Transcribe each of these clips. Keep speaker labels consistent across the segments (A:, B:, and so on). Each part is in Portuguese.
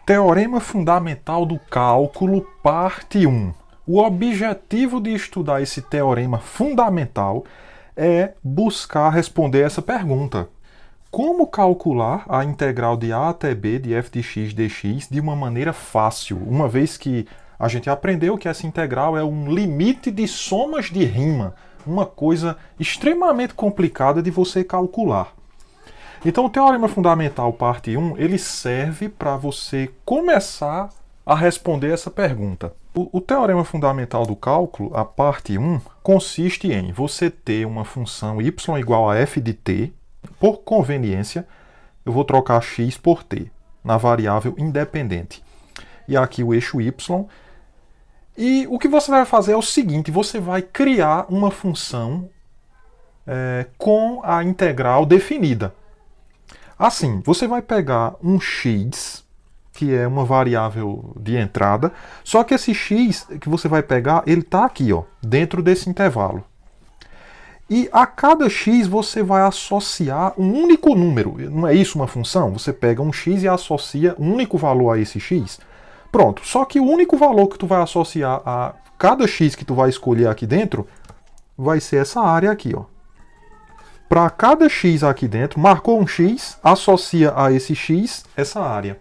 A: Teorema fundamental do cálculo, parte 1. O objetivo de estudar esse teorema fundamental é buscar responder essa pergunta. Como calcular a integral de a até b de f de x dx de uma maneira fácil, uma vez que a gente aprendeu que essa integral é um limite de somas de rima, uma coisa extremamente complicada de você calcular. Então, o Teorema Fundamental, parte 1, ele serve para você começar a responder essa pergunta. O Teorema Fundamental do Cálculo, a parte 1, consiste em você ter uma função y igual a f de t. Por conveniência, eu vou trocar x por t, na variável independente. E aqui o eixo y. E o que você vai fazer é o seguinte, você vai criar uma função com a integral definida. Assim, você vai pegar um x, que é uma variável de entrada, só que esse x que você vai pegar, ele está aqui, ó, dentro desse intervalo. E a cada x você vai associar um único número. Não é isso uma função? Você pega um x e associa um único valor a esse x. Pronto, só que o único valor que tu vai associar a cada x que tu vai escolher aqui dentro vai ser essa área aqui, ó. Para cada x aqui dentro, marcou um x, associa a esse x essa área.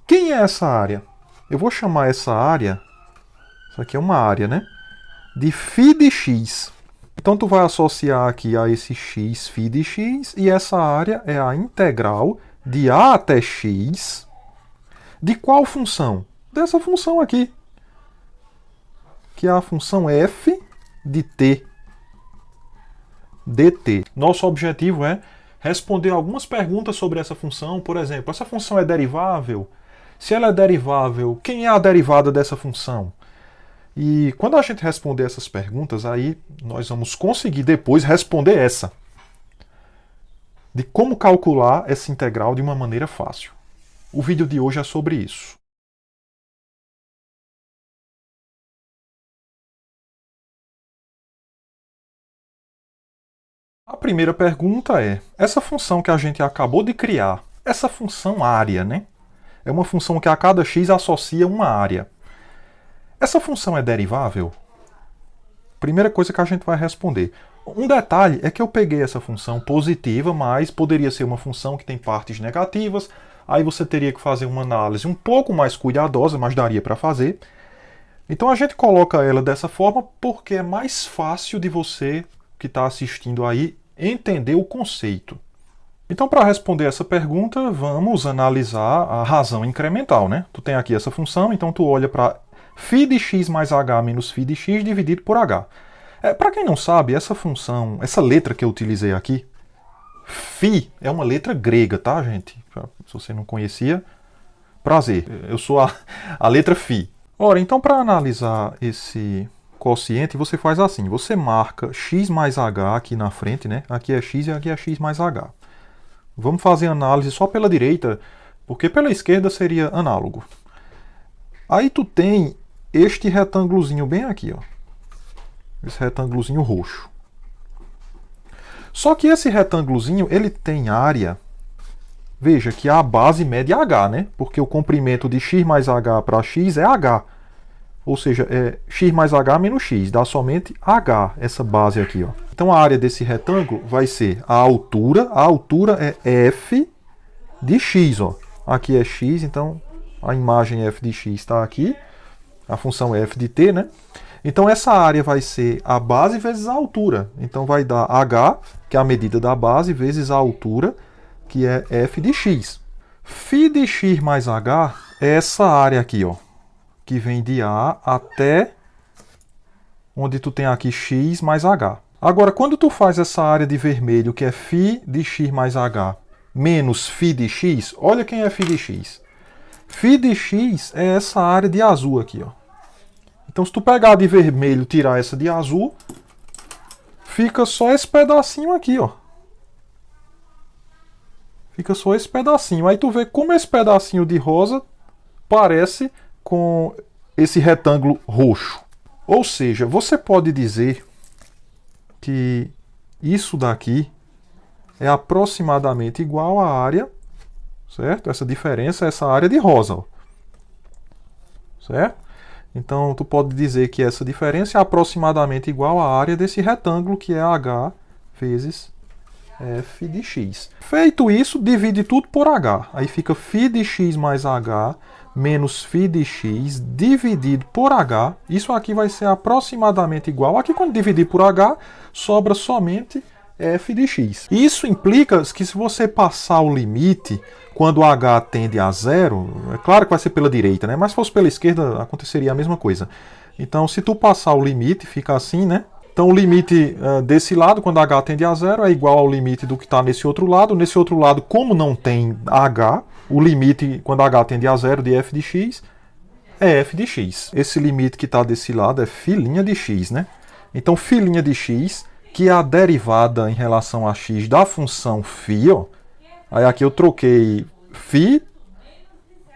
A: Quem é essa área? Eu vou chamar essa área, isso aqui é uma área, né? De φ de x. Então tu vai associar aqui a esse x φ de x e essa área é a integral de a até x de qual função? Dessa função aqui, que é a função f de t dt. Nosso objetivo é responder algumas perguntas sobre essa função. Por exemplo, essa função é derivável? Se ela é derivável, quem é a derivada dessa função? E quando a gente responder essas perguntas, aí nós vamos conseguir depois responder essa. De como calcular essa integral de uma maneira fácil. O vídeo de hoje é sobre isso. A primeira pergunta é, essa função que a gente acabou de criar, essa função área, né? É uma função que a cada x associa uma área. Essa função é derivável? Primeira coisa que a gente vai responder. Um detalhe é que eu peguei essa função positiva, mas poderia ser uma função que tem partes negativas, aí você teria que fazer uma análise um pouco mais cuidadosa, mas daria para fazer. Então a gente coloca ela dessa forma porque é mais fácil de você que está assistindo aí entender o conceito. Então, para responder essa pergunta, vamos analisar a razão incremental, né? Tu tem aqui essa função, então tu olha para φ de x mais h menos φ de x dividido por h. Para quem não sabe, essa função, essa letra que eu utilizei aqui, φ é uma letra grega, tá, gente? Se você não conhecia, prazer, eu sou a letra φ. Ora, então para analisar esse quociente, você faz assim, você marca x mais h aqui na frente, né? Aqui é x e aqui é x mais h. Vamos fazer análise só pela direita, porque pela esquerda seria análogo. Aí tu tem este retângulozinho bem aqui, ó. Esse retângulozinho roxo. Só que esse retângulozinho, ele tem área, veja que a base mede h, né? Porque o comprimento de x mais h para x é h. Ou seja, é x mais h menos x, dá somente h, essa base aqui, ó. Então a área desse retângulo vai ser a altura é f de x, ó. Aqui é x, então a imagem f de x está aqui, a função é f de t, né? Então essa área vai ser a base vezes a altura. Então vai dar h, que é a medida da base, vezes a altura, que é f de x. Φ de x mais h é essa área aqui, ó, que vem de A até onde tu tem aqui x mais h. Agora, quando tu faz essa área de vermelho, que é φ de x mais h, menos φ de x, olha quem é φ de x. Φ de x é essa área de azul aqui, ó. Então, se tu pegar a de vermelho e tirar essa de azul, fica só esse pedacinho aqui, ó. Fica só esse pedacinho. Aí tu vê como esse pedacinho de rosa parece com esse retângulo roxo. Ou seja, você pode dizer que isso daqui é aproximadamente igual à área certo? Essa diferença é essa área de rosa, ó, certo? Então, tu pode dizer que essa diferença é aproximadamente igual à área desse retângulo, que é h vezes f de x. Feito isso, divide tudo por h. Aí fica φ de x mais h menos φ de x dividido por h. Isso aqui vai ser aproximadamente igual. Aqui, quando dividir por h, sobra somente f de x. Isso implica que se você passar o limite quando h tende a zero, é claro que vai ser pela direita, né? Mas se fosse pela esquerda, aconteceria a mesma coisa. Então, se tu passar o limite, fica assim, né? Então, o limite desse lado, quando h tende a zero, é igual ao limite do que está nesse outro lado. Nesse outro lado, como não tem h, o limite, quando h tende a zero, de f de x, é f de x. Esse limite que está desse lado é φ' de x, né? Então, φ' de x, que é a derivada em relação a x da função φ, ó. Aí aqui eu troquei φ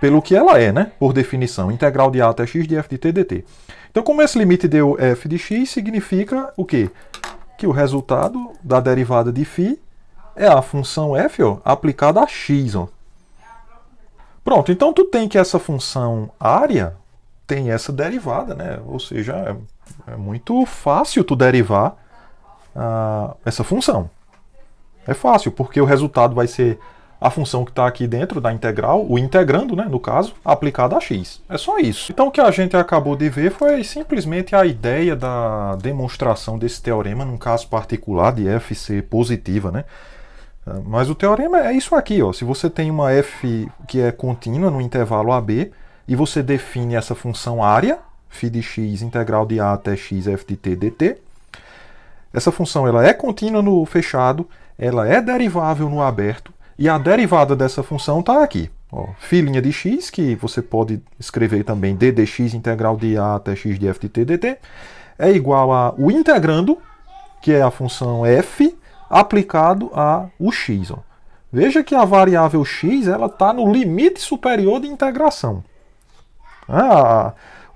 A: pelo que ela é, né? Por definição, integral de a até x de f de t dt. Então, como esse limite deu f de x, significa o quê? Que o resultado da derivada de φ é a função f, ó, aplicada a x, ó. Pronto, então tu tem que essa função área tem essa derivada, né? Ou seja, é muito fácil tu derivar essa função. É fácil, porque o resultado vai ser a função que está aqui dentro da integral, o integrando, né, no caso, aplicado a x. É só isso. Então o que a gente acabou de ver foi simplesmente a ideia da demonstração desse teorema num caso particular de f ser positiva, né? Mas o teorema é isso aqui, ó. Se você tem uma f que é contínua no intervalo AB e você define essa função área, φ de x integral de a até x f de t dt, essa função ela é contínua no fechado, ela é derivável no aberto, e a derivada dessa função está aqui. Ó, φ' de x, que você pode escrever também d dx integral de a até x de f de t dt, é igual a o integrando, que é a função f, aplicado a o x. Ó. Veja que a variável x está no limite superior de integração.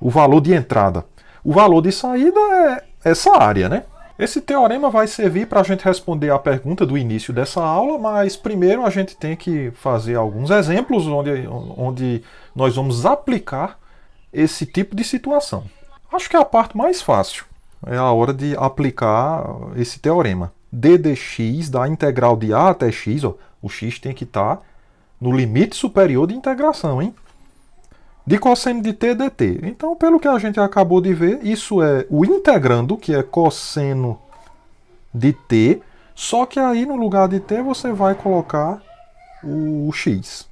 A: O valor de entrada. O valor de saída é essa área, né? Esse teorema vai servir para a gente responder a pergunta do início dessa aula, mas primeiro a gente tem que fazer alguns exemplos onde nós vamos aplicar esse tipo de situação. Acho que a parte mais fácil é a hora de aplicar esse teorema. d dx da integral de a até x, ó, o x tem que estar no limite superior de integração, hein? De cosseno de t dt. Então, pelo que a gente acabou de ver, isso é o integrando, que é cosseno de t, só que aí no lugar de t você vai colocar o x.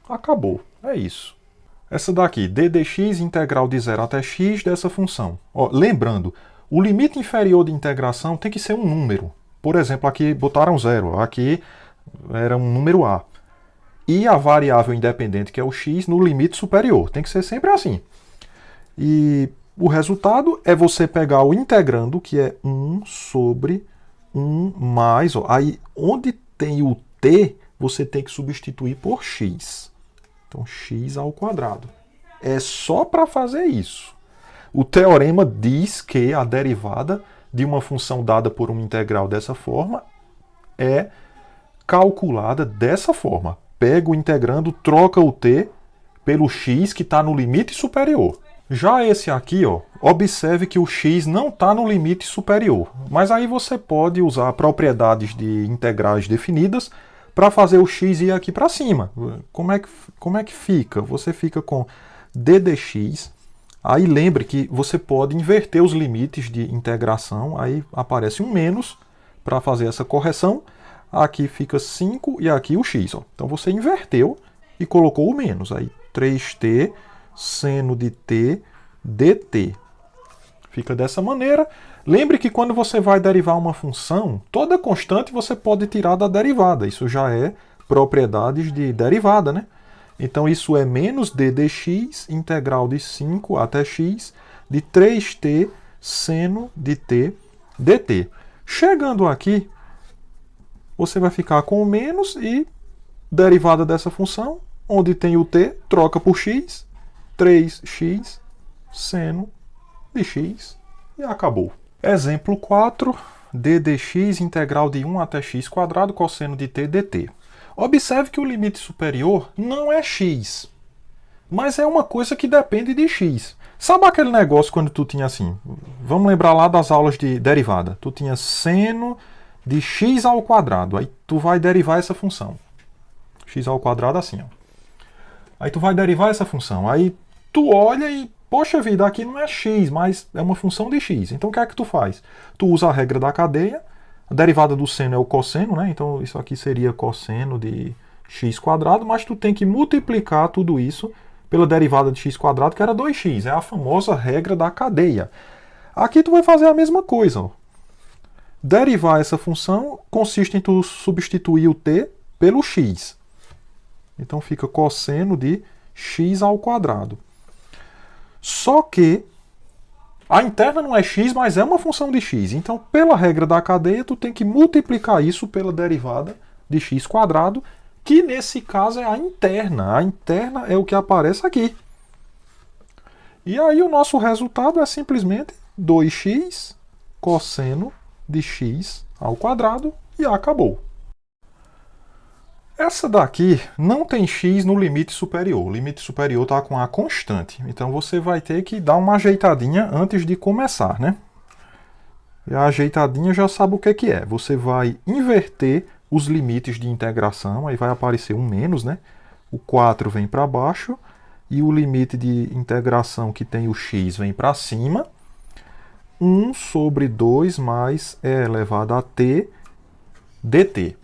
A: Acabou, é isso. Essa daqui, d dx integral de 0 até x dessa função. Ó, lembrando, o limite inferior de integração tem que ser um número. Por exemplo, aqui botaram 0, aqui era um número a. E a variável independente, que é o x, no limite superior. Tem que ser sempre assim. E o resultado é você pegar o integrando, que é 1 sobre 1 mais... Ó, aí, onde tem o t, você tem que substituir por x. Então, x ao quadrado. É só para fazer isso. O teorema diz que a derivada de uma função dada por uma integral dessa forma é calculada dessa forma. Pega o integrando, troca o t pelo x que está no limite superior. Já esse aqui, ó, observe que o x não está no limite superior. Mas aí você pode usar propriedades de integrais definidas para fazer o x ir aqui para cima. Como é que fica? Você fica com d dx. Aí lembre que você pode inverter os limites de integração. Aí aparece um menos para fazer essa correção. Aqui fica 5 e aqui o x. Ó. Então você inverteu e colocou o menos. Aí 3t seno de t dt. Fica dessa maneira. Lembre que quando você vai derivar uma função, toda constante você pode tirar da derivada. Isso já é propriedades de derivada, né? Então isso é menos d dx integral de 5 até x de 3t seno de t dt. Chegando aqui, você vai ficar com o menos e derivada dessa função, onde tem o t, troca por x, 3x seno de x e acabou. Exemplo 4, d dx integral de 1 até x quadrado cosseno de t dt. Observe que o limite superior não é x, mas é uma coisa que depende de x. Sabe aquele negócio quando tu tinha assim, vamos lembrar lá das aulas de derivada, tu tinha seno de x ao quadrado, aí tu vai derivar essa função. X ao quadrado assim, ó. Aí tu vai derivar essa função, aí tu olha e, poxa vida, aqui não é x, mas é uma função de x. Então o que é que tu faz? Tu usa a regra da cadeia, a derivada do seno é o cosseno, né? Então isso aqui seria cosseno de x quadrado, mas tu tem que multiplicar tudo isso pela derivada de x quadrado, que era 2x. É a famosa regra da cadeia. Aqui tu vai fazer a mesma coisa, ó. Derivar essa função consiste em tu substituir o t pelo x. Então fica cosseno de x ao quadrado. Só que a interna não é x, mas é uma função de x. Então, pela regra da cadeia, tu tem que multiplicar isso pela derivada de x quadrado, que nesse caso é a interna. A interna é o que aparece aqui. E aí o nosso resultado é simplesmente 2x cosseno de x ao quadrado e acabou. Essa daqui não tem x no limite superior. O limite superior está com a constante. Então você vai ter que dar uma ajeitadinha antes de começar, né? E a ajeitadinha já sabe o que é. Você vai inverter os limites de integração. Aí vai aparecer um menos, né? O 4 vem para baixo. E o limite de integração que tem o x vem para cima. 1 sobre 2 mais e elevado a t dt.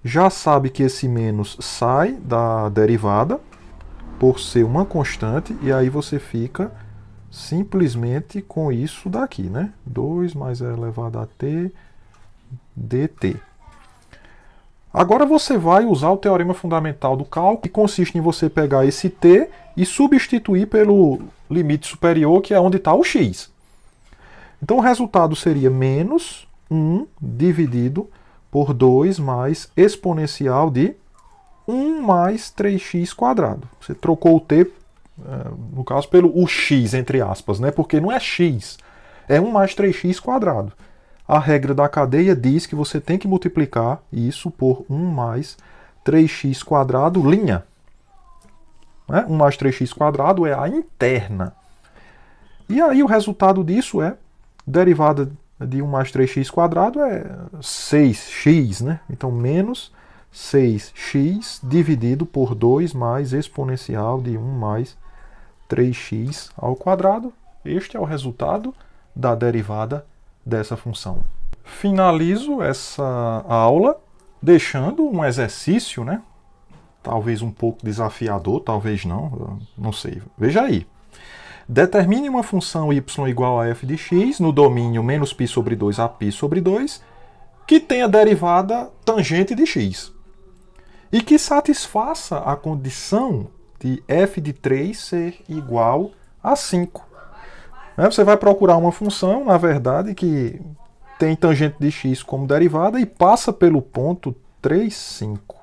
A: Já sabe que esse menos sai da derivada por ser uma constante, e aí você fica simplesmente com isso daqui, né? 2 mais e elevado a t dt. Agora você vai usar o teorema fundamental do cálculo, que consiste em você pegar esse t e substituir pelo limite superior, que é onde está o x. Então o resultado seria menos 1 dividido por 2 mais exponencial de 1 mais 3x quadrado. Você trocou o t, no caso, pelo o x, entre aspas, né? Porque não é x, é 1 mais 3x quadrado. A regra da cadeia diz que você tem que multiplicar isso por 1 mais 3x quadrado, linha. 1 mais 3x quadrado é a interna. E aí o resultado disso é derivada de 1 mais 3x quadrado é 6x, né? Então, menos 6x dividido por 2 mais exponencial de 1 mais 3x ao quadrado. Este é o resultado da derivada dessa função. Finalizo essa aula deixando um exercício, né? Talvez um pouco desafiador, talvez não sei. Veja aí. Determine uma função y igual a f de x no domínio menos π sobre 2 a π sobre 2, que tenha derivada tangente de x, e que satisfaça a condição de f de 3 ser igual a 5. Você vai procurar uma função, na verdade, que tem tangente de x como derivada e passa pelo ponto 3, 5.